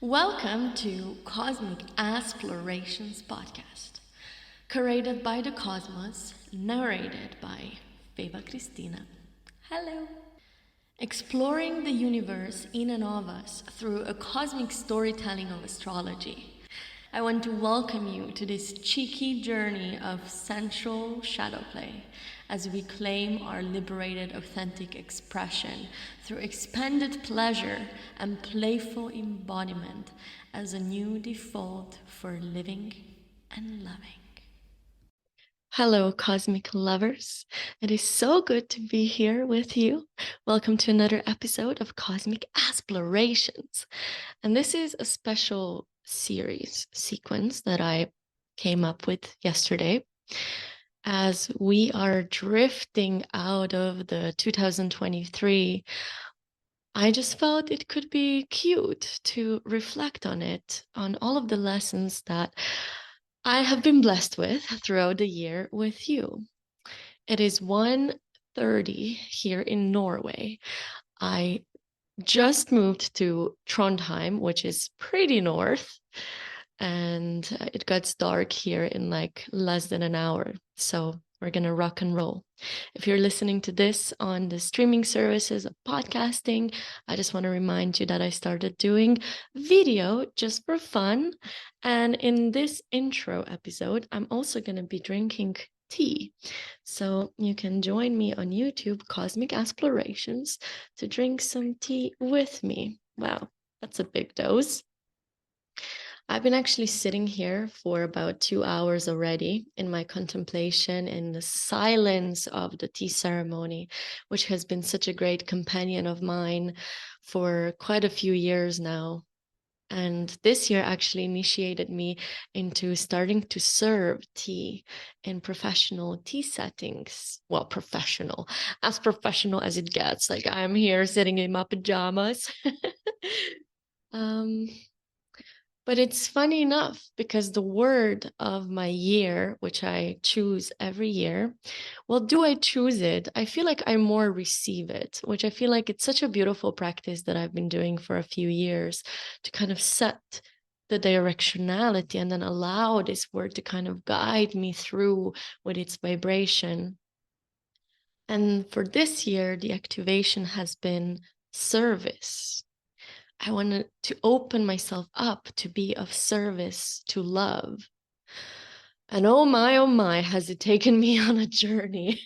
Welcome to Cosmic ASSPLORAtions podcast, curated by the cosmos, narrated by Feva Cristina. Hello. Exploring the universe in and of us through a cosmic storytelling of astrology. I want to welcome you to this cheeky journey of sensual shadow play as we claim our liberated authentic expression through expanded pleasure and playful embodiment as a new default for living and loving. Hello, cosmic lovers. It is so good to be here with you. Welcome to another episode of Cosmic ASSPLORAtions. And this is a special series sequence that I came up with yesterday as we are drifting out of the 2023. I just felt it could be cute to reflect on it, on all of the lessons that I have been blessed with throughout the year with you. It is 1:30 here in Norway. I just moved to Trondheim, which is pretty north, and it gets dark here in like less than an hour. So we're gonna rock and roll. If you're listening to this on the streaming services of podcasting, I just want to remind you that I started doing video just for fun. And in this intro episode, I'm also gonna be drinking tea. So you can join me on YouTube, Cosmic ASSPLORAtions, to drink some tea with me. Wow, that's a big dose. I've been actually sitting here for about 2 hours already in my contemplation in the silence of the tea ceremony, which has been such a great companion of mine for quite a few years now. And this year actually initiated me into starting to serve tea in professional tea settings. Well, professional as it gets. Like I'm here sitting in my pajamas. But it's funny enough because the word of my year, which I choose every year, well, do I choose it? I feel like I more receive it, which I feel like it's such a beautiful practice that I've been doing for a few years to kind of set the directionality and then allow this word to kind of guide me through with its vibration. And for this year, the activation has been service. I wanted to open myself up to be of service to love. And oh my, has it taken me on a journey.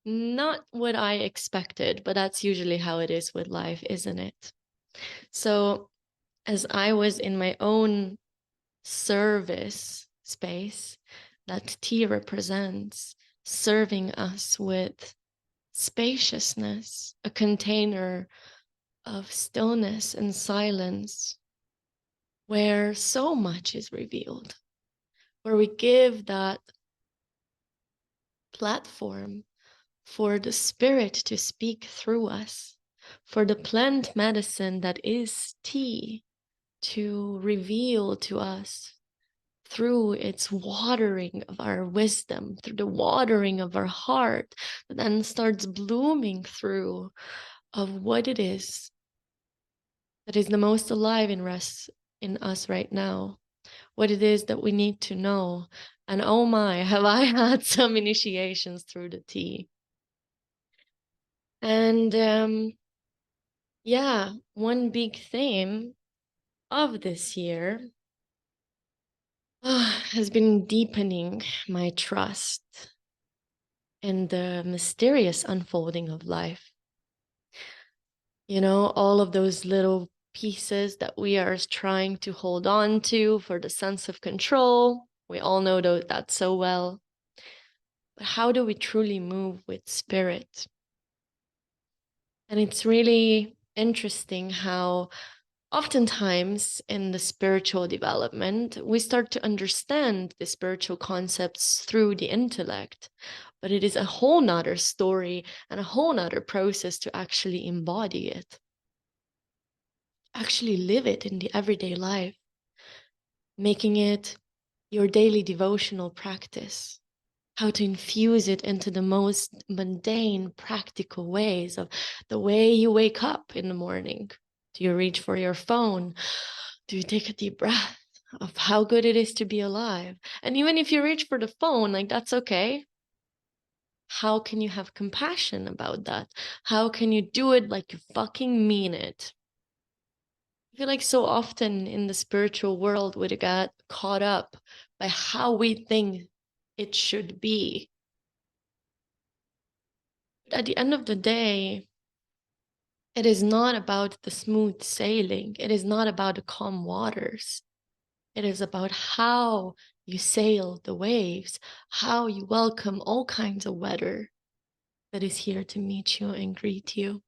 Not what I expected, but that's usually how it is with life, isn't it? So as I was in my own service space, that tea represents serving us with spaciousness, a container of stillness and silence where so much is revealed, where we give that platform for the spirit to speak through us, for the plant medicine that is tea to reveal to us through its watering of our wisdom, through the watering of our heart, that then starts blooming through of what it is that is the most alive in us right now, what it is that we need to know. And oh my, have I had some initiations through the tea. And yeah, one big theme of this year has been deepening my trust in the mysterious unfolding of life. You know, all of those little pieces that we are trying to hold on to for the sense of control. We all know that so well. But how do we truly move with spirit? And it's really interesting how oftentimes in the spiritual development, we start to understand the spiritual concepts through the intellect, but it is a whole nother story and a whole nother process to actually embody it, actually live it in the everyday life, making it your daily devotional practice, how to infuse it into the most mundane, practical ways of the way you wake up in the morning, Do you reach for your phone? Do you take a deep breath of how good it is to be alive? And even if you reach for the phone, like, that's okay. How can you have compassion about that? How can you do it like you fucking mean it? I feel like so often in the spiritual world, we got caught up by how we think it should be. At the end of the day, it is not about the smooth sailing. It is not about the calm waters. It is about how you sail the waves, how you welcome all kinds of weather that is here to meet you and greet you.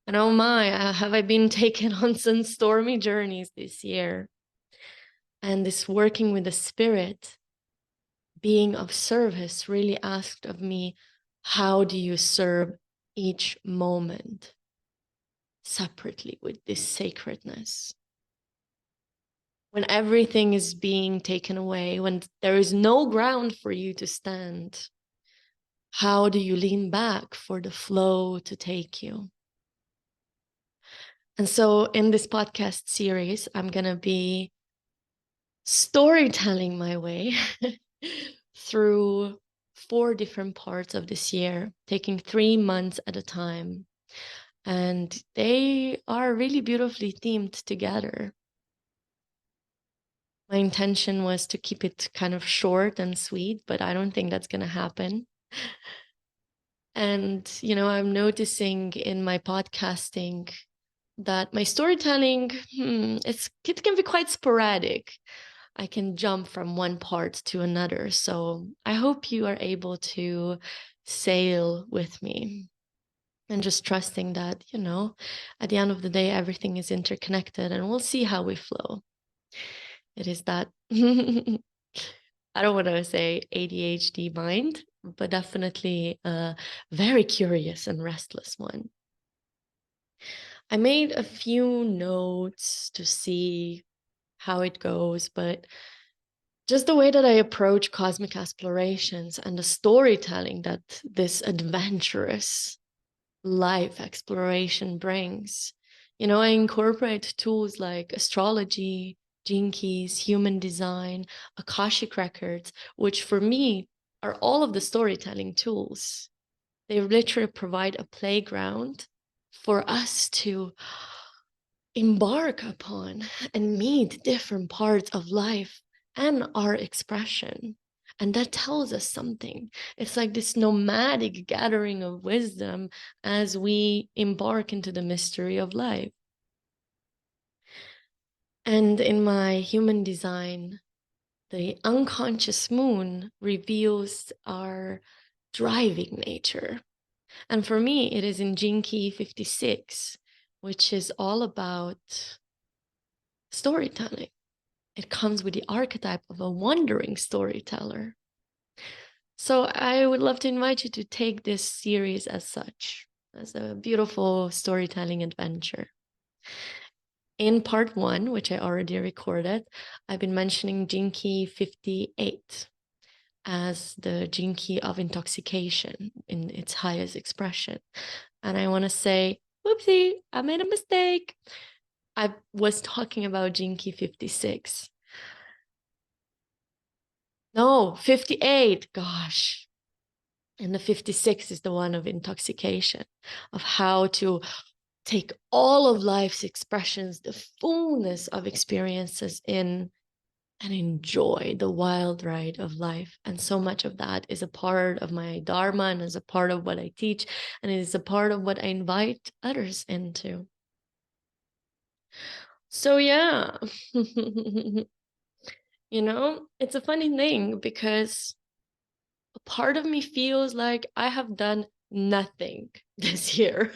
And oh my, have I been taken on some stormy journeys this year. And this working with the spirit, being of service, really asked of me, how do you serve each moment separately with this sacredness? When everything is being taken away, when there is no ground for you to stand, how do you lean back for the flow to take you? And so in this podcast series, I'm going to be storytelling my way through 4 different parts of this year, taking 3 months at a time. And they are really beautifully themed together. My intention was to keep it kind of short and sweet, but I don't think that's going to happen. And, I'm noticing in my podcasting that my storytelling, it can be quite sporadic. I can jump from one part to another. So I hope you are able to sail with me and just trusting that, at the end of the day, everything is interconnected and we'll see how we flow. It is that, I don't want to say ADHD mind, but definitely a very curious and restless one. I made a few notes to see how it goes, but just the way that I approach cosmic explorations and the storytelling that this adventurous life exploration brings. I incorporate tools like astrology, gene keys, human design, Akashic records, which for me are all of the storytelling tools. They literally provide a playground for us to embark upon and meet different parts of life and our expression. And that tells us something. It's like this nomadic gathering of wisdom as we embark into the mystery of life. And in my human design, the unconscious moon reveals our driving nature. And for me, it is in Gene Key 56, which is all about storytelling. It comes with the archetype of a wandering storyteller. So I would love to invite you to take this series as such, as a beautiful storytelling adventure. In part 1, which I already recorded, I've been mentioning Gene Key 58 as the gene key of intoxication in its highest expression. And I want to say, whoopsie, I made a mistake. I was talking about gene key 56. No, 58, gosh. And the 56 is the one of intoxication, of how to take all of life's expressions, the fullness of experiences in, and enjoy the wild ride of life. And so much of that is a part of my dharma and is a part of what I teach, and it is a part of what I invite others into. So yeah, it's a funny thing because a part of me feels like I have done nothing this year.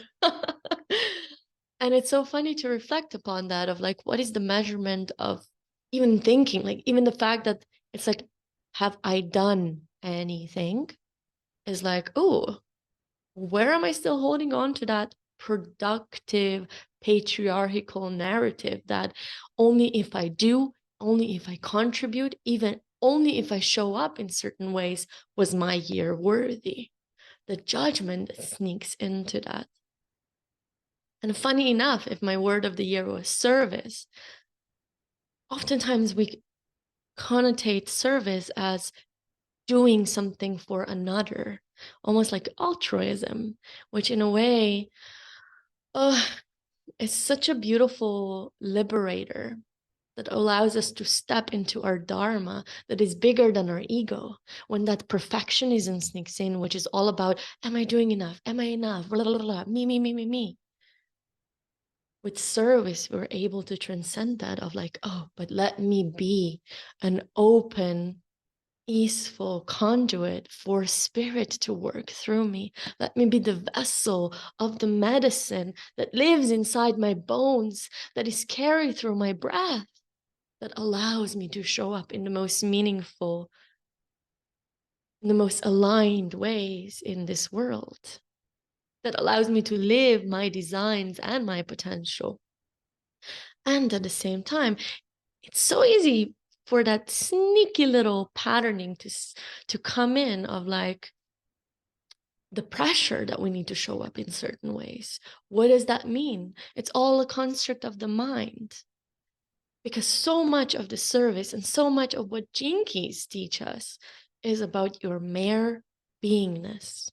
And it's so funny to reflect upon that, of like, what is the measurement of even thinking? Like, even the fact that it's like, have I done anything? Is like, oh, where am I still holding on to that productive patriarchal narrative that only if I do, only if I contribute, even only if I show up in certain ways was my year worthy? The judgment that sneaks into that. And funny enough, if my word of the year was service, oftentimes we connotate service as doing something for another, almost like altruism, which in a way, oh, is such a beautiful liberator that allows us to step into our dharma that is bigger than our ego. When that perfectionism sneaks in, which is all about, am I doing enough? Am I enough? Blah, blah, blah, me. With service, we're able to transcend that of like, oh, but let me be an open, easeful conduit for spirit to work through me. Let me be the vessel of the medicine that lives inside my bones, that is carried through my breath, that allows me to show up in the most meaningful, in the most aligned ways in this world, that allows me to live my designs and my potential. And at the same time, it's so easy for that sneaky little patterning to come in of like the pressure that we need to show up in certain ways. What does that mean? It's all a construct of the mind. Because so much of the service and so much of what Gene Keys teach us is about your mere beingness.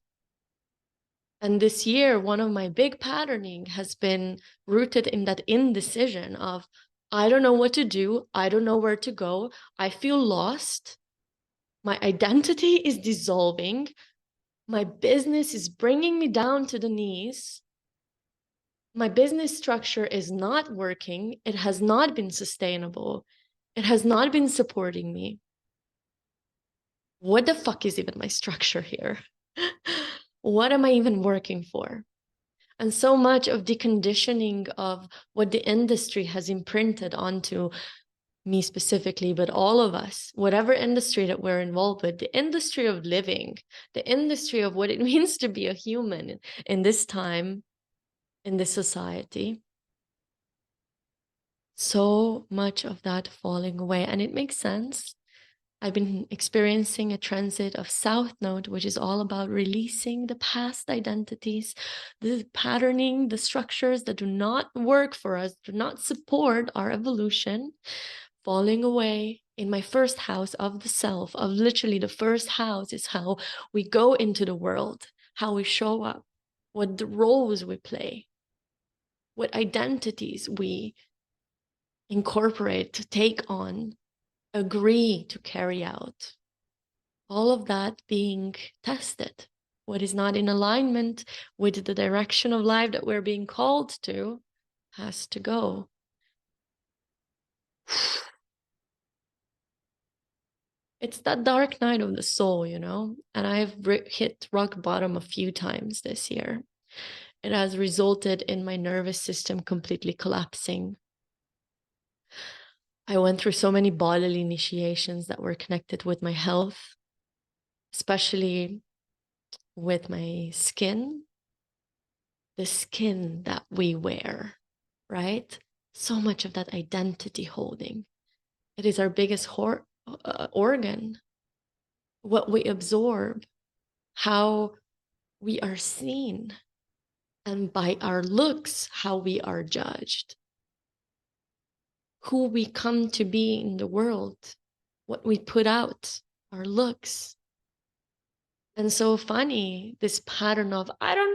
And this year, one of my big patterning has been rooted in that indecision of, I don't know what to do. I don't know where to go. I feel lost. My identity is dissolving. My business is bringing me down to the knees. My business structure is not working. It has not been sustainable. It has not been supporting me. What the fuck is even my structure here? What am I even working for? And so much of deconditioning of what the industry has imprinted onto me specifically, but all of us, whatever industry that we're involved with, the industry of living, the industry of what it means to be a human in this time, in this society, so much of that falling away. And it makes sense. I've been experiencing a transit of South Node, which is all about releasing the past identities, the patterning, the structures that do not work for us, do not support our evolution, falling away. In my first house of the self, of literally the first house is how we go into the world, how we show up, what the roles we play, what identities we incorporate to take on, agree to carry out. All of that being tested. What is not in alignment with the direction of life that we're being called to has to go. It's that dark night of the soul, you know? And I've hit rock bottom a few times this year. It has resulted in my nervous system completely collapsing. I went through so many bodily initiations that were connected with my health, especially with my skin, the skin that we wear, right? So much of that identity holding. It is our biggest organ, what we absorb, how we are seen, and by our looks, how we are judged, who we come to be in the world, what we put out, our looks. And so funny, this pattern of, I don't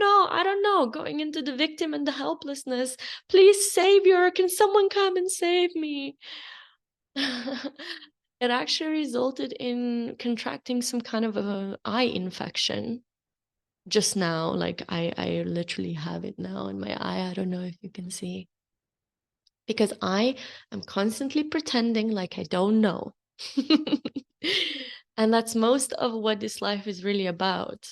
know, going into the victim and the helplessness. Please, savior, can someone come and save me? It actually resulted in contracting some kind of an eye infection just now. Like I literally have it now in my eye. I don't know if you can see. Because I am constantly pretending like I don't know. And that's most of what this life is really about.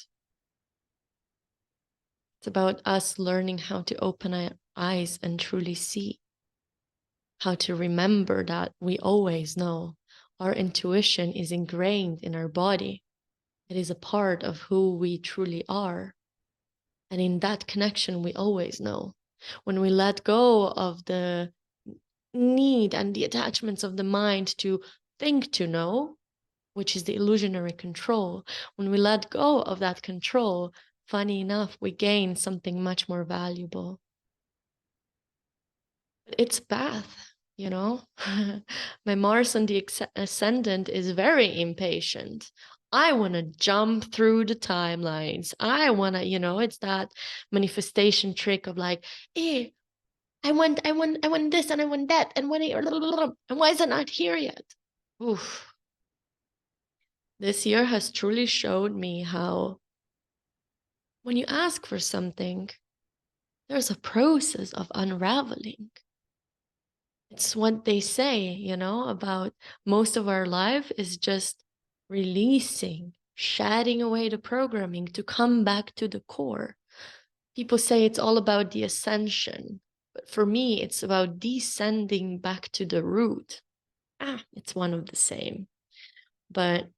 It's about us learning how to open our eyes and truly see. How to remember that we always know. Our intuition is ingrained in our body. It is a part of who we truly are. And in that connection, we always know. When we let go of the need and the attachments of the mind to think to know, which is the illusionary control, when we let go of that control, funny enough, we gain something much more valuable. It's path, you know. My Mars on the ascendant is very impatient. I want to jump through the timelines. I want to, it's that manifestation trick of like, eh, I want this and I want that. And and why is it not here yet? Oof. This year has truly showed me how when you ask for something, there's a process of unraveling. It's what they say, about most of our life is just releasing, shedding away the programming to come back to the core. People say it's all about the ascension, but for me, it's about descending back to the root. It's one of the same. But,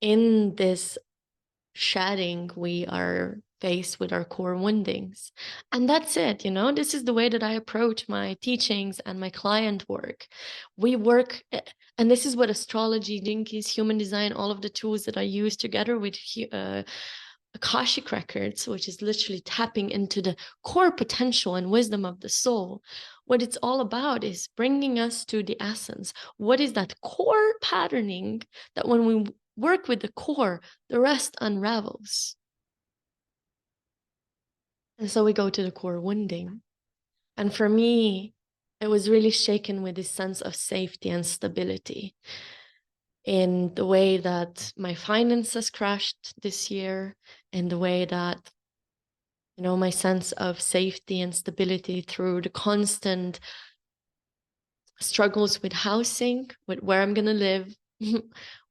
in this shedding, we are faced with our core woundings. And that's it, this is the way that I approach my teachings and my client work. We work, and this is what astrology, Jinkies, human design, all of the tools that I use together with Akashic records, which is literally tapping into the core potential and wisdom of the soul. What it's all about is bringing us to the essence. What is that core patterning that when we work with the core, the rest unravels? And so we go to the core wounding. And for me, it was really shaken with this sense of safety and stability in the way that my finances crashed this year, in the way that my sense of safety and stability through the constant struggles with housing, with where I'm going to live,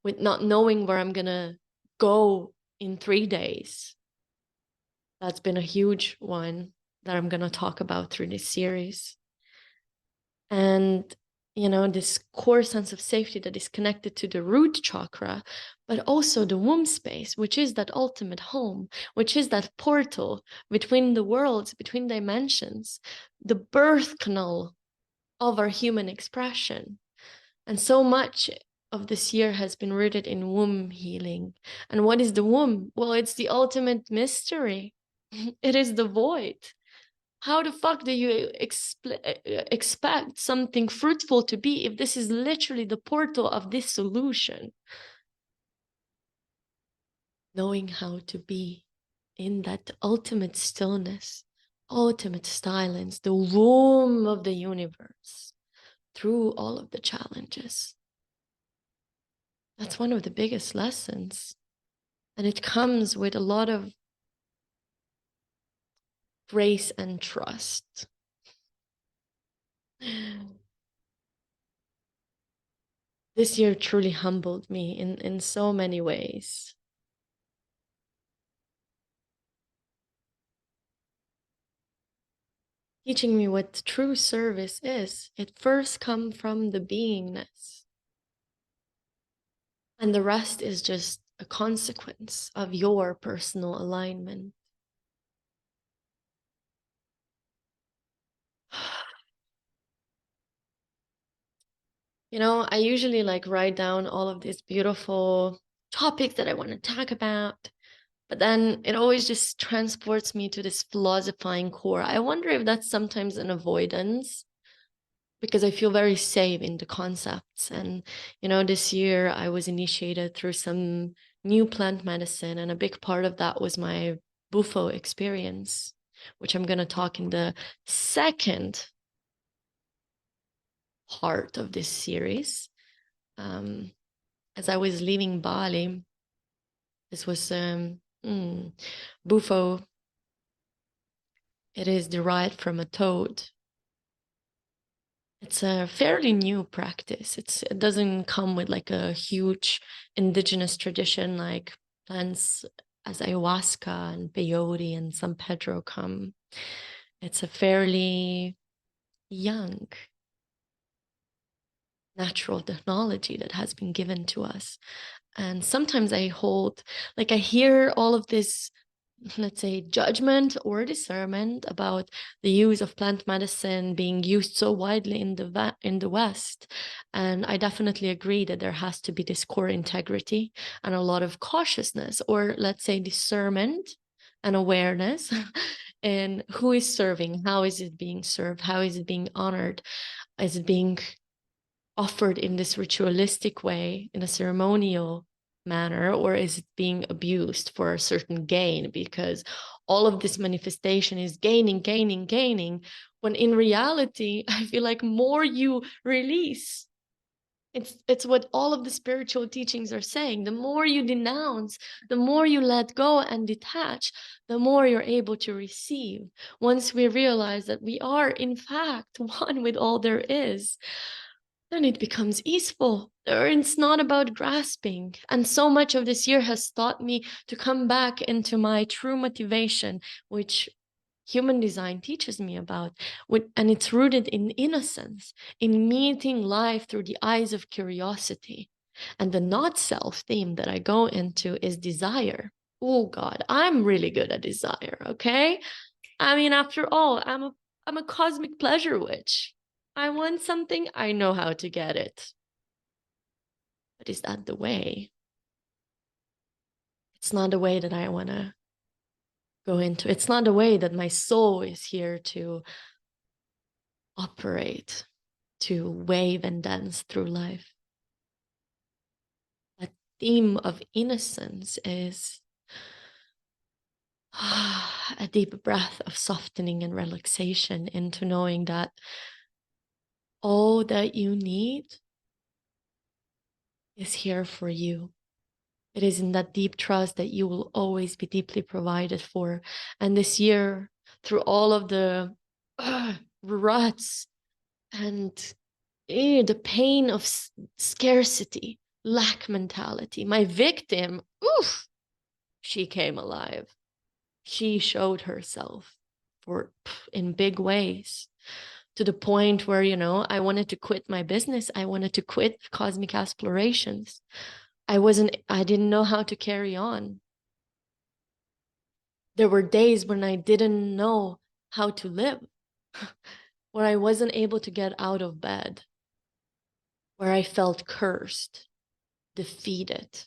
with not knowing where I'm going to go in 3 days. That's been a huge one that I'm going to talk about through this series. And, this core sense of safety that is connected to the root chakra, but also the womb space, which is that ultimate home, which is that portal between the worlds, between dimensions, the birth canal of our human expression. And so much of this year has been rooted in womb healing. And what is the womb? Well, it's the ultimate mystery. It is the void. How the fuck do you expect something fruitful to be if this is literally the portal of this solution? Knowing how to be in that ultimate stillness, ultimate silence, the womb of the universe, through all of the challenges. That's one of the biggest lessons. And it comes with a lot of grace and trust. This year truly humbled me in so many ways. Teaching me what true service is. It first comes from the beingness. And the rest is just a consequence of your personal alignment. I usually write down all of these beautiful topics that I want to talk about, but then it always just transports me to this philosophizing core. I wonder if that's sometimes an avoidance because I feel very safe in the concepts. And, this year I was initiated through some new plant medicine, and a big part of that was my Bufo experience, which I'm going to talk in the second part of this series. As I was leaving Bali, this was Bufo. It is derived from a toad. It's a fairly new practice. It doesn't come with a huge indigenous tradition like plants as ayahuasca and peyote and San Pedro come. It's a fairly young natural technology that has been given to us. And sometimes I hear all of this let's say, judgment or discernment about the use of plant medicine being used so widely in the West. And I definitely agree that there has to be this core integrity and a lot of cautiousness, or let's say discernment and awareness in who is serving, how is it being served, how is it being honored, is it being offered in this ritualistic way, in a ceremonial manner, or is it being abused for a certain gain? Because all of this manifestation is gaining, when in reality, I feel like more you release, it's what all of the spiritual teachings are saying. The more you denounce, the more you let go and detach, the more you're able to receive. Once we realize that we are, in fact, one with all there is, then it becomes easeful. Or it's not about grasping. And so much of this year has taught me to come back into my true motivation, which human design teaches me about. And it's rooted in innocence, in meeting life through the eyes of curiosity. And the not self theme that I go into is desire. Oh God, I'm really good at desire, okay? I mean, after all, I'm a cosmic pleasure witch. I want something, I know how to get it. But is that the way? It's not the way that I want to go into. It's not the way that my soul is here to operate, to wave and dance through life. That theme of innocence is a deep breath of softening and relaxation into knowing that all that you need is here for you. It is in that deep trust that you will always be deeply provided for. And this year, through all of the ruts and the pain of scarcity, lack mentality, my victim, oof, she came alive. She showed herself in big ways, to the point where, I wanted to quit my business. I wanted to quit Cosmic ASSplorations. I didn't know how to carry on. There were days when I didn't know how to live, where I wasn't able to get out of bed, where I felt cursed, defeated,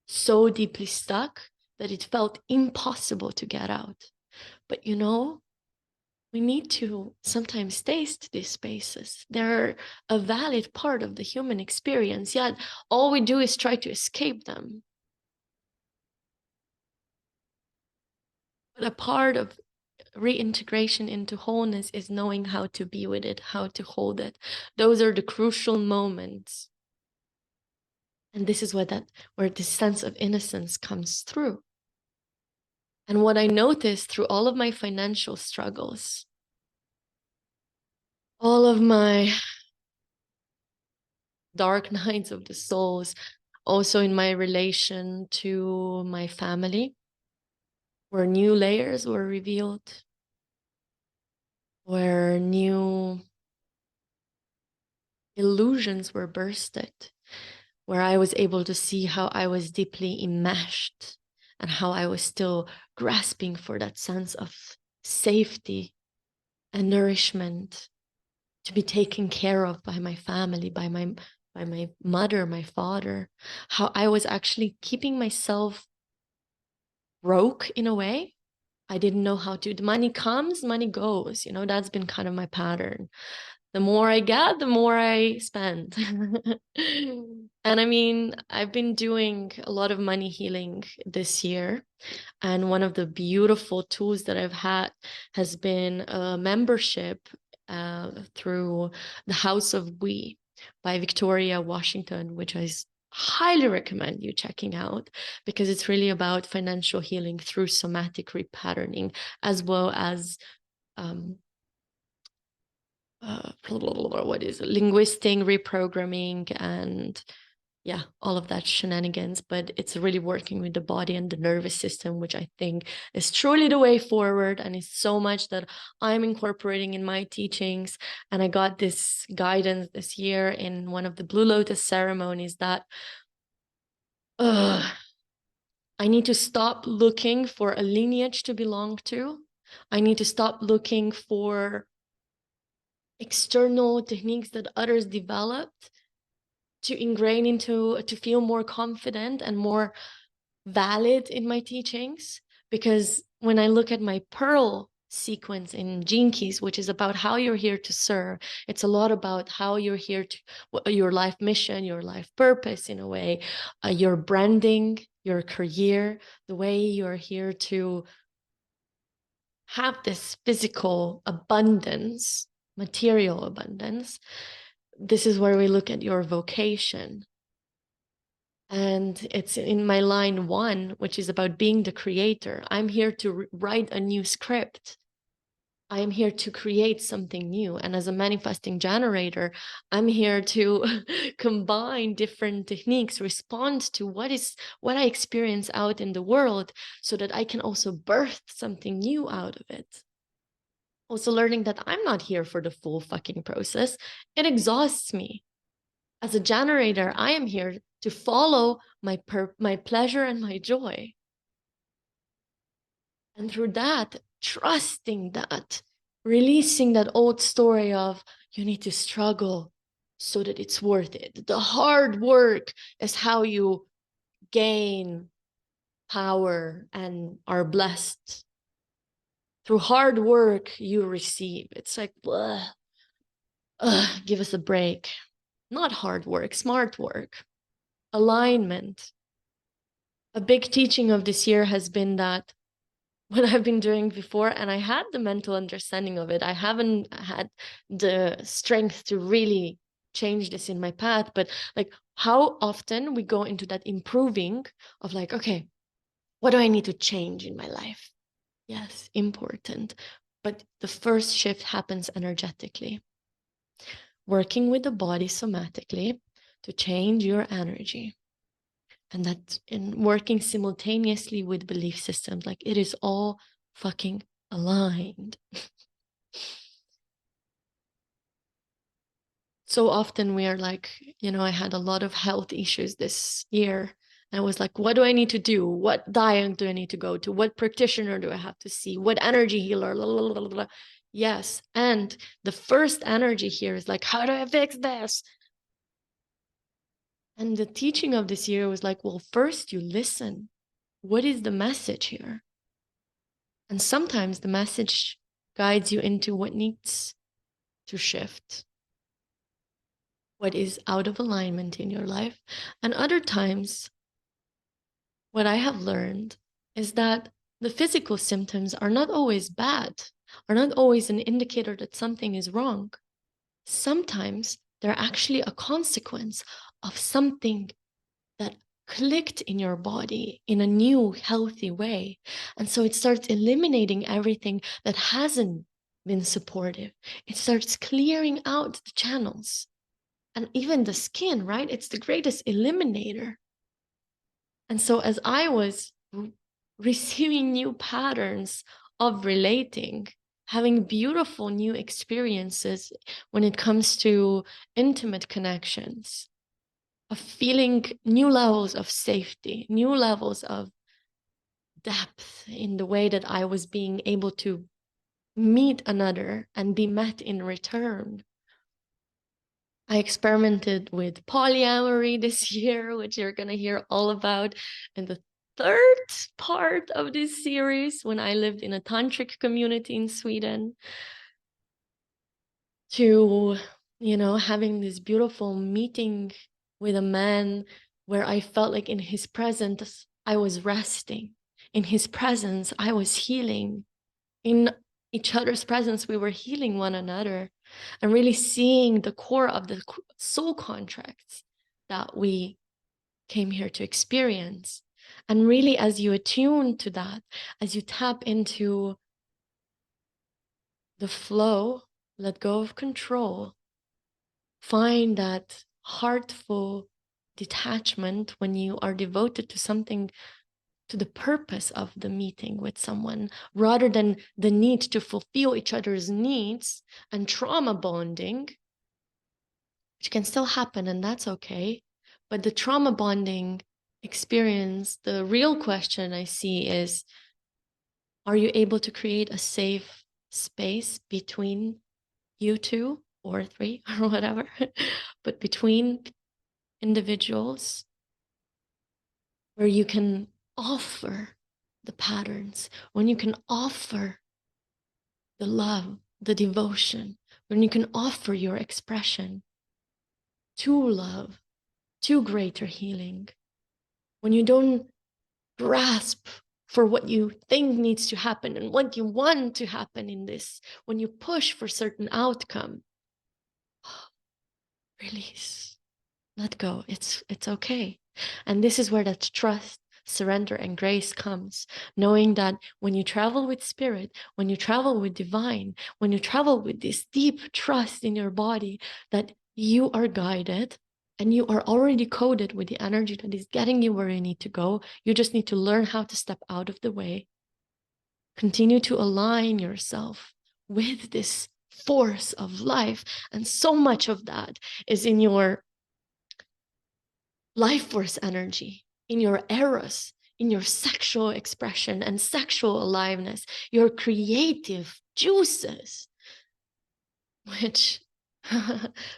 so deeply stuck that it felt impossible to get out. But we need to sometimes taste these spaces. They're a valid part of the human experience, yet all we do is try to escape them. But a part of reintegration into wholeness is knowing how to be with it, how to hold it. Those are the crucial moments. And this is where this sense of innocence comes through. And what I noticed through all of my financial struggles, all of my dark nights of the souls, also in my relation to my family, where new layers were revealed, where new illusions were bursted, where I was able to see how I was deeply enmeshed and how I was still grasping for that sense of safety and nourishment, to be taken care of by my family, by my mother, my father, how I was actually keeping myself broke in a way. I didn't know how to. The money comes, money goes. That's been kind of my pattern. The more I get, the more I spend. And I mean, I've been doing a lot of money healing this year. And one of the beautiful tools that I've had has been a membership through the House of We by Victoria Washington, which I highly recommend you checking out, because it's really about financial healing through somatic repatterning, as well as linguistic reprogramming, and all of that shenanigans. But it's really working with the body and the nervous system, which I think is truly the way forward, and it's so much that I'm incorporating in my teachings. And I got this guidance this year in one of the Blue Lotus ceremonies that I need to stop looking for a lineage to belong to. I need to stop looking for external techniques that others developed to ingrain into, to feel more confident and more valid in my teachings. Because when I look at my pearl sequence in Gene Keys, which is about how you're here to serve, it's a lot about how you're here to, your life mission, your life purpose in a way, your branding, your career, the way you're here to have this physical abundance, material abundance. This is where we look at your vocation. And it's in my line 1, which is about being the creator. I'm here to write a new script. I am here to create something new. And as a manifesting generator, I'm here to combine different techniques, respond to what I experience out in the world, so that I can also birth something new out of it. Also learning that I'm not here for the full fucking process. It exhausts me. As a generator, I am here to follow my pleasure and my joy. And through that, trusting that, releasing that old story of you need to struggle so that it's worth it. The hard work is how you gain power and are blessed. Through hard work, you receive. It's like, give us a break. Not hard work, smart work. Alignment. A big teaching of this year has been that what I've been doing before, and I had the mental understanding of it, I haven't had the strength to really change this in my path, but like how often we go into that improving of like, okay, what do I need to change in my life? Yes, important. But the first shift happens energetically. Working with the body somatically to change your energy. And that in working simultaneously with belief systems, like it is all fucking aligned. So often we are like, I had a lot of health issues this year. I was like, what do I need to do? What diet do I need to go to? What practitioner do I have to see? What energy healer? Blah, blah, blah. Yes. And the first energy here is like, how do I fix this? And the teaching of this year was like, well, first you listen. What is the message here? And sometimes the message guides you into what needs to shift, what is out of alignment in your life. And other times, what I have learned is that the physical symptoms are not always bad, are not always an indicator that something is wrong. Sometimes they're actually a consequence of something that clicked in your body in a new, healthy way. And so it starts eliminating everything that hasn't been supportive. It starts clearing out the channels. And even the skin, right? It's the greatest eliminator. And so as I was receiving new patterns of relating, having beautiful new experiences when it comes to intimate connections, of feeling new levels of safety, new levels of depth in the way that I was being able to meet another and be met in return. I experimented with polyamory this year, which you're going to hear all about in the third part of this series when I lived in a tantric community in Sweden. To, having this beautiful meeting with a man where I felt like in his presence, I was resting. In his presence, I was healing. In each other's presence, we were healing one another and really seeing the core of the soul contracts that we came here to experience. And really, as you attune to that, as you tap into the flow, let go of control, find that heartful detachment when you are devoted to something, to the purpose of the meeting with someone, rather than the need to fulfill each other's needs and trauma bonding, which can still happen and that's okay. But the trauma bonding experience, the real question I see is, are you able to create a safe space between you two or three or whatever, but between individuals where you can offer the patterns, when you can offer the love, the devotion, when you can offer your expression to love, to greater healing, when you don't grasp for what you think needs to happen and what you want to happen in this, when you push for certain outcome, release, let go. It's okay. And this is where that trust, surrender, and grace comes, knowing that when you travel with spirit, when you travel with divine, when you travel with this deep trust in your body that you are guided and you are already coded with the energy that is getting you where you need to go, you just need to learn how to step out of the way. Continue to align yourself with this force of life. And so much of that is in your life force energy, in your eros, in your sexual expression and sexual aliveness, your creative juices, which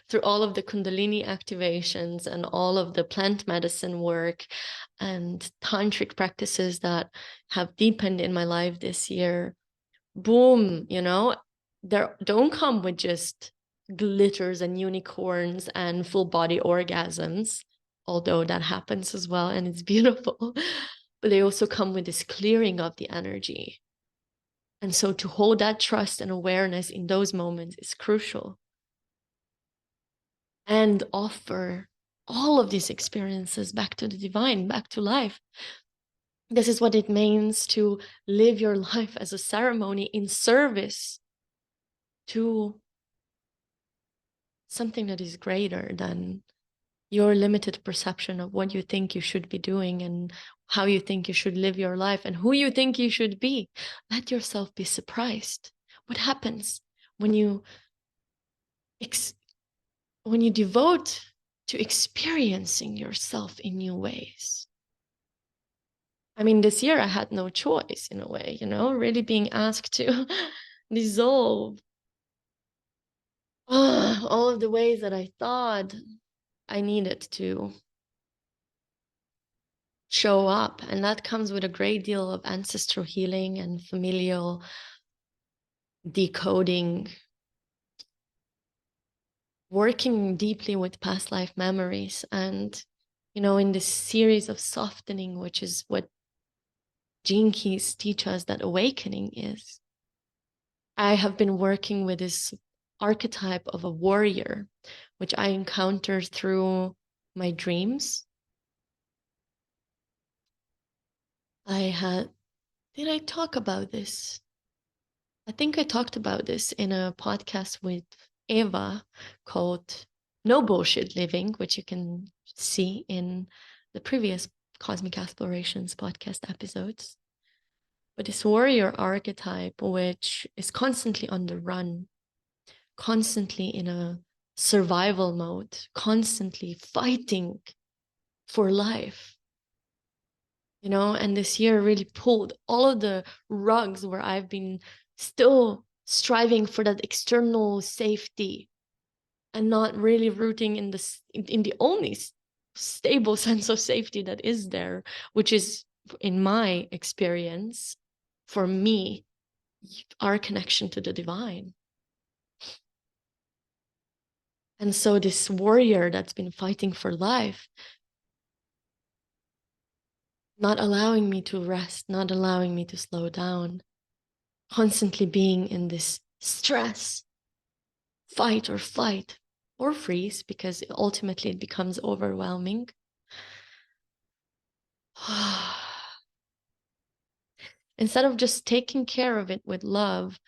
through all of the Kundalini activations and all of the plant medicine work and tantric practices that have deepened in my life this year, boom, they don't come with just glitters and unicorns and full body orgasms, although that happens as well and it's beautiful, but they also come with this clearing of the energy. And so to hold that trust and awareness in those moments is crucial. And offer all of these experiences back to the divine, back to life. This is what it means to live your life as a ceremony in service to something that is greater than your limited perception of what you think you should be doing and how you think you should live your life and who you think you should be. Let yourself be surprised. What happens when you devote to experiencing yourself in new ways? I mean, this year I had no choice in a way, really being asked to dissolve all of the ways that I thought I needed to show up. And that comes with a great deal of ancestral healing and familial decoding, working deeply with past life memories. And, in this series of softening, which is what Gene Keys teach us that awakening is, I have been working with this archetype of a warrior, which I encountered through my dreams. Did I talk about this? I think I talked about this in a podcast with Eva called No Bullshit Living, which you can see in the previous Cosmic ASSPLORAtions podcast episodes. But this warrior archetype, which is constantly on the run, constantly in a survival mode, constantly fighting for life, and this year really pulled all of the rugs where I've been still striving for that external safety and not really rooting in the only stable sense of safety that is there, which is, in my experience, for me, our connection to the divine. And so this warrior that's been fighting for life, not allowing me to rest, not allowing me to slow down, constantly being in this stress, fight or flight, or freeze, because ultimately it becomes overwhelming. Instead of just taking care of it with love,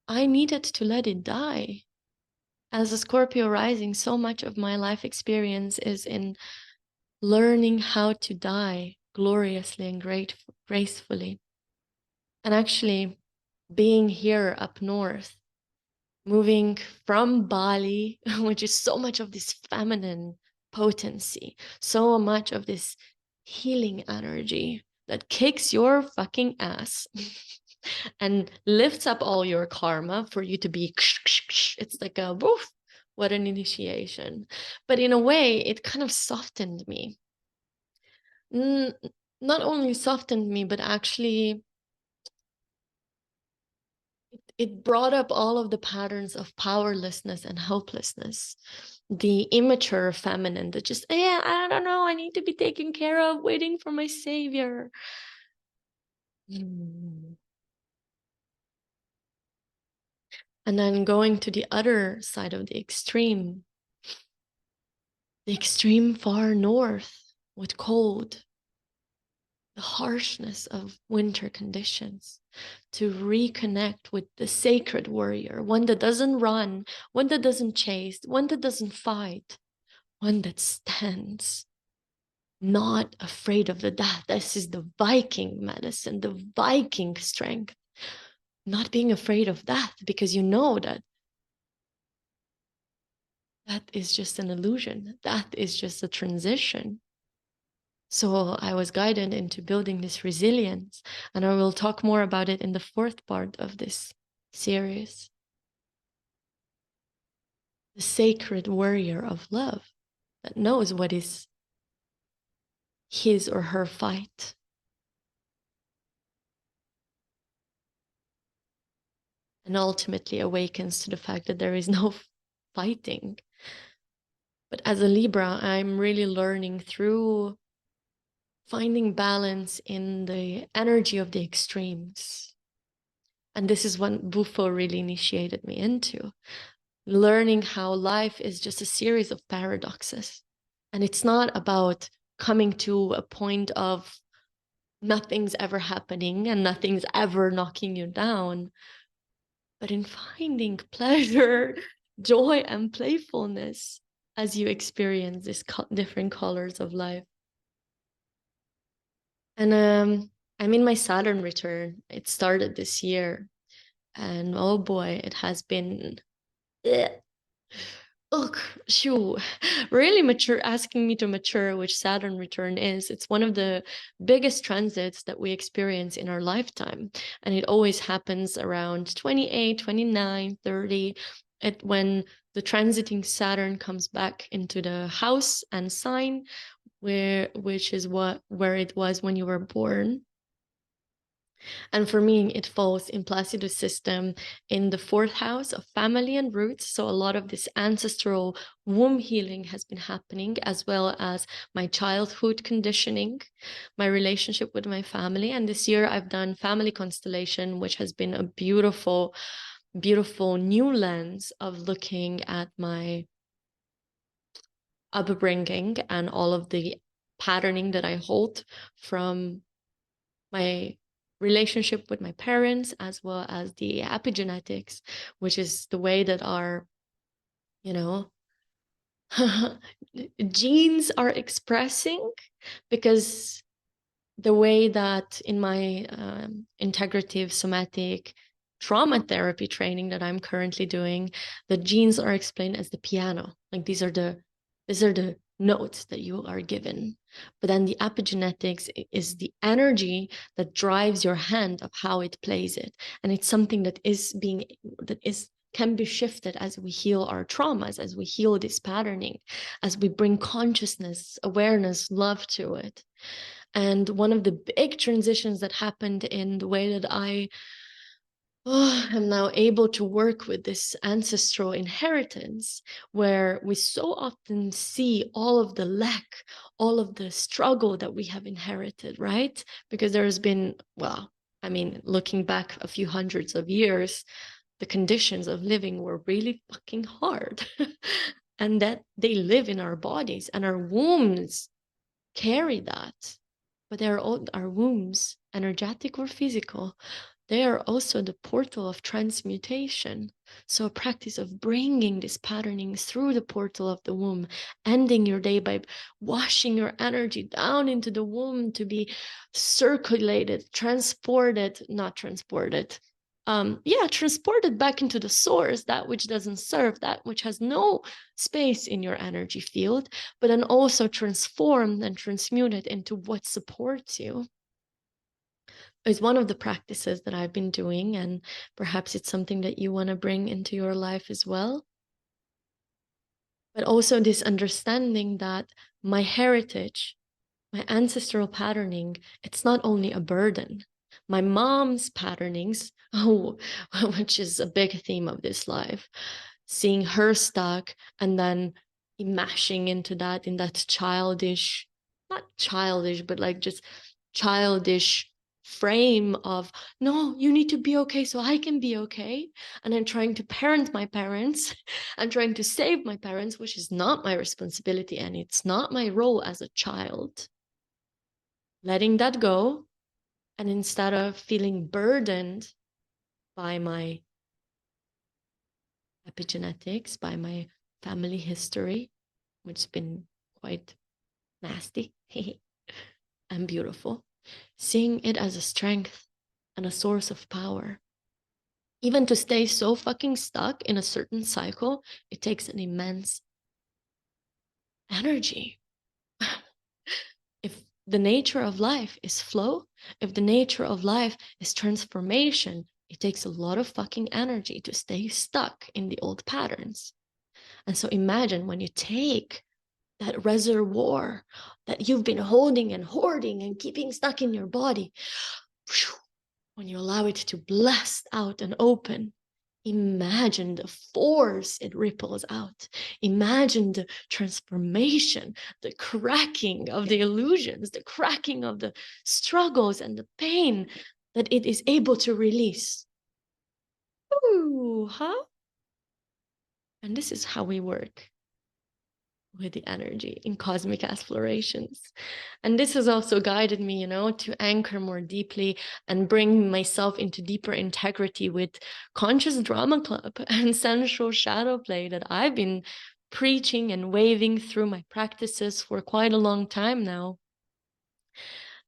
I needed to let it die. As a Scorpio rising, so much of my life experience is in learning how to die gloriously and gracefully. And actually being here up north, moving from Bali, which is so much of this feminine potency, so much of this healing energy that kicks your fucking ass and lifts up all your karma for you to be. It's like a woof, what an initiation. But in a way, it kind of softened me. Not only softened me, but actually it brought up all of the patterns of powerlessness and helplessness. The immature feminine that just, yeah, I don't know, I need to be taken care of, waiting for my savior. And then going to the other side of the extreme far north with cold, the harshness of winter conditions, to reconnect with the sacred warrior, one that doesn't run, one that doesn't chase, one that doesn't fight, one that stands, not afraid of the death. This is the Viking medicine, the Viking strength. Not being afraid of death, because you know that that is just an illusion. That is just a transition. So I was guided into building this resilience, and I will talk more about it in the fourth part of this series. The sacred warrior of love that knows what is his or her fight. And ultimately awakens to the fact that there is no fighting. But as a Libra, I'm really learning through finding balance in the energy of the extremes. And this is what Buffo really initiated me into. Learning how life is just a series of paradoxes. And it's not about coming to a point of nothing's ever happening and nothing's ever knocking you down, but in finding pleasure, joy, and playfulness as you experience these different colors of life. And I'm in my Saturn return. It started this year. And oh boy, it has been ugh, shoo, really mature, asking me to mature, which Saturn return is. It's one of the biggest transits that we experience in our lifetime. And it always happens around 28, 29, 30, when the transiting Saturn comes back into the house and sign, which is where it was when you were born. And for me, it falls in Placidus system in the fourth house of family and roots. So a lot of this ancestral womb healing has been happening, as well as my childhood conditioning, my relationship with my family. And this year I've done family constellation, which has been a beautiful, beautiful new lens of looking at my upbringing and all of the patterning that I hold from my relationship with my parents, as well as the epigenetics, which is the way that our, genes are expressing. Because the way that in my integrative somatic trauma therapy training that I'm currently doing, the genes are explained as the piano. Like these are the notes that you are given. But then the epigenetics is the energy that drives your hand of how it plays it. And it's something that can be shifted as we heal our traumas, as we heal this patterning, as we bring consciousness, awareness, love to it. And one of the big transitions that happened in the way that I am now able to work with this ancestral inheritance, where we so often see all of the lack, all of the struggle that we have inherited, right? Because there's been, looking back a few hundreds of years, the conditions of living were really fucking hard. And that they live in our bodies, and our wombs carry that. But our wombs, energetic or physical, they are also the portal of transmutation. So a practice of bringing these patternings through the portal of the womb, ending your day by washing your energy down into the womb to be circulated, not transported, transported back into the source, that which doesn't serve, that which has no space in your energy field, but then also transformed and transmuted into what supports you, is one of the practices that I've been doing. And perhaps it's something that you want to bring into your life as well. But also this understanding that my heritage, my ancestral patterning, it's not only a burden. My mom's patternings, which is a big theme of this life, seeing her stuck and then mashing into that in that childish, not childish, but like just childish frame of, no, you need to be okay so I can be okay. And I'm trying to parent my parents. I'm trying to save my parents, which is not my responsibility and it's not my role as a child. Letting that go, and instead of feeling burdened by my epigenetics, by my family history, which has been quite nasty and beautiful, seeing it as a strength and a source of power. Even to stay so fucking stuck in a certain cycle, it takes an immense energy. If the nature of life is flow, if the nature of life is transformation, it takes a lot of fucking energy to stay stuck in the old patterns. And so imagine when you take that reservoir that you've been holding and hoarding and keeping stuck in your body, when you allow it to blast out and open, imagine the force it ripples out. Imagine the transformation, the cracking of the illusions, the cracking of the struggles and the pain that it is able to release. Ooh, huh? And this is how we work with the energy in Cosmic ASSplorations. And this has also guided me, to anchor more deeply and bring myself into deeper integrity with Conscious Drama Club and sensual shadow play that I've been preaching and waving through my practices for quite a long time now.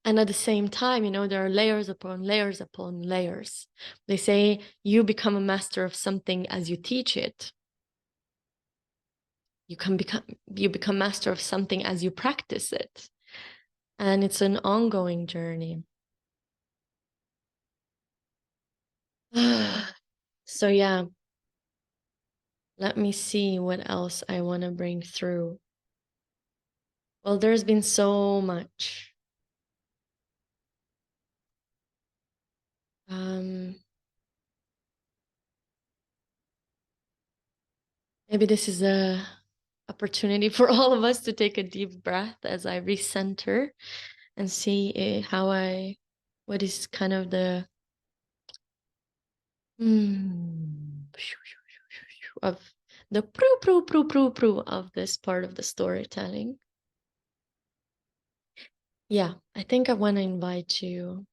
And at the same time, there are layers upon layers upon layers. They say you become a master of something as you teach it. You become master of something as you practice it. And it's an ongoing journey. So yeah, let me see what else I want to bring through. Well, there's been so much. Maybe this is a opportunity for all of us to take a deep breath as I recenter and see what is kind of the of the proo of this part of the storytelling. Yeah, I think I want to invite you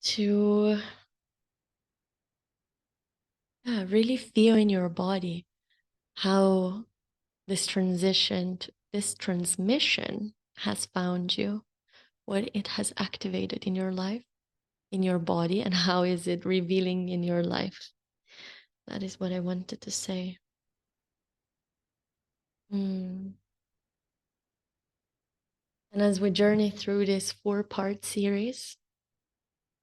to really feel in your body how this transmission has found you, what it has activated in your life, in your body, and how is it revealing in your life. That is what I wanted to say. And as we journey through this 4-part series,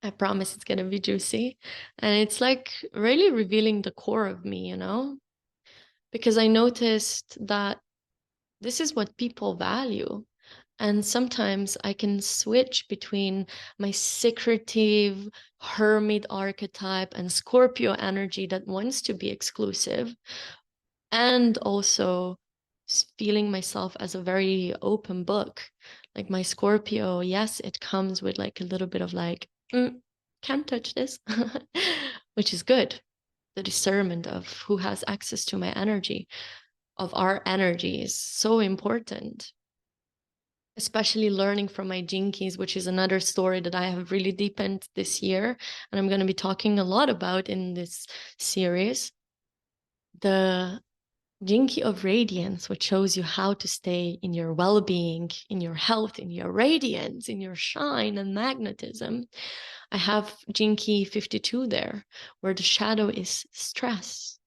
I promise it's going to be juicy. And it's like really revealing the core of me, because I noticed that this is what people value. And sometimes I can switch between my secretive hermit archetype and Scorpio energy that wants to be exclusive, and also feeling myself as a very open book. Like my Scorpio, yes, it comes with like a little bit of like, can't touch this, which is good. The discernment of who has access to my energy, of our energy, is so important. Especially learning from my jinkies, which is another story that I have really deepened this year. And I'm going to be talking a lot about in this series. The Jinky of Radiance, which shows you how to stay in your well-being, in your health, in your radiance, in your shine and magnetism. I have Gene Key 52 there, where the shadow is stress.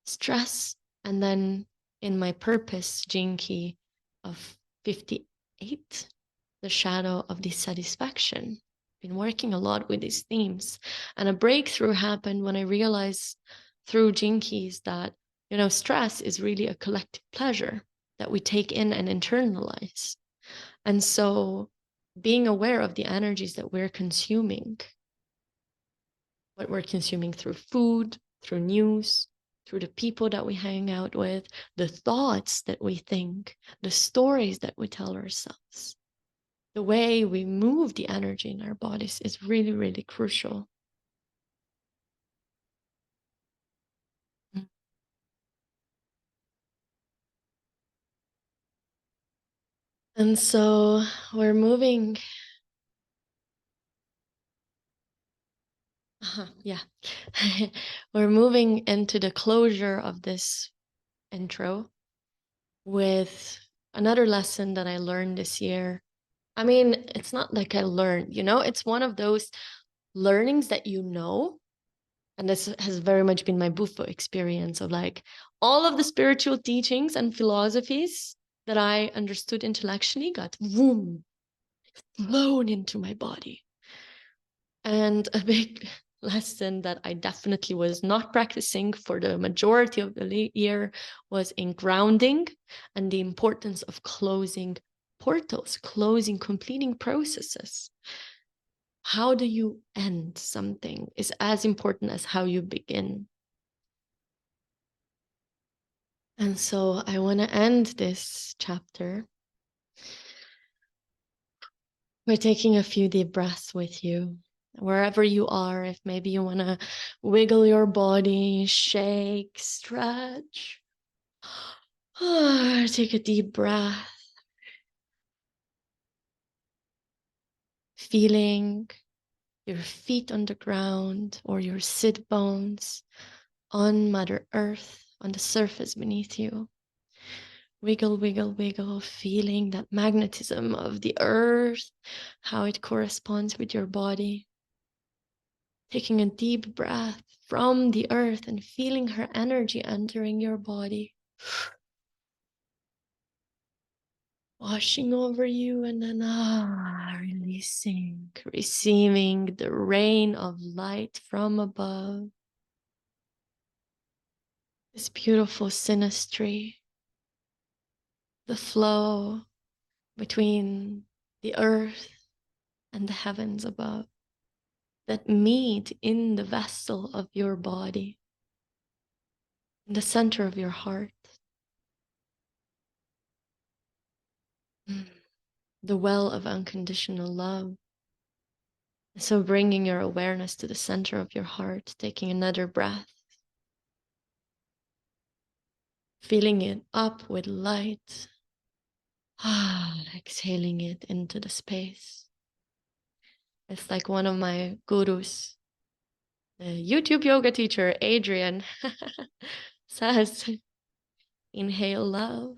Stress. And then in my purpose Gene Key of 58, the shadow of dissatisfaction. Been working a lot with these themes. And a breakthrough happened when I realized through Gene Keys that, stress is really a collective pleasure that we take in and internalize. And so being aware of the energies that we're consuming, what we're consuming through food, through news, through the people that we hang out with, the thoughts that we think, the stories that we tell ourselves, the way we move the energy in our bodies is really, really crucial. And so we're moving. Yeah. We're moving into the closure of this intro with another lesson that I learned this year. I mean, it's not like I learned, it's one of those learnings that and this has very much been my Buffo experience of like all of the spiritual teachings and philosophies that I understood intellectually got flown into my body. And a big lesson that I definitely was not practicing for the majority of the year was in grounding and the importance of closing portals, completing processes. How do you end something is as important as how you begin. And so I want to end this chapter by taking a few deep breaths with you. Wherever you are, if maybe you want to wiggle your body, shake, stretch. Take a deep breath. Feeling your feet on the ground or your sit bones on Mother Earth, on the surface beneath you. Wiggle, wiggle, wiggle, feeling that magnetism of the earth, how it corresponds with your body. Taking a deep breath from the earth and feeling her energy entering your body. Washing over you and then releasing, receiving the rain of light from above. This beautiful synastry, the flow between the earth and the heavens above that meet in the vessel of your body, in the center of your heart. The well of unconditional love. So bringing your awareness to the center of your heart, taking another breath, filling it up with light, exhaling it into the space. It's like one of my gurus, the YouTube yoga teacher, Adrian, says, inhale love,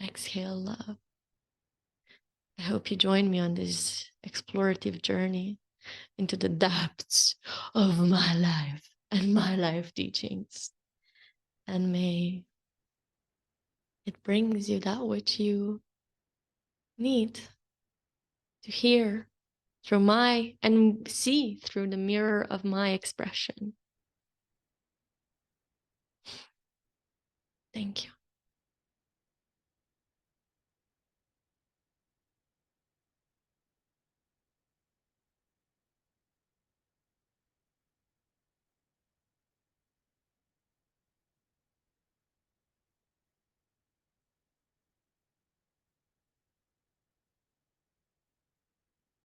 exhale love. I hope you join me on this explorative journey into the depths of my life and my life teachings. And may it brings you that which you need to hear through and see through the mirror of my expression. Thank you.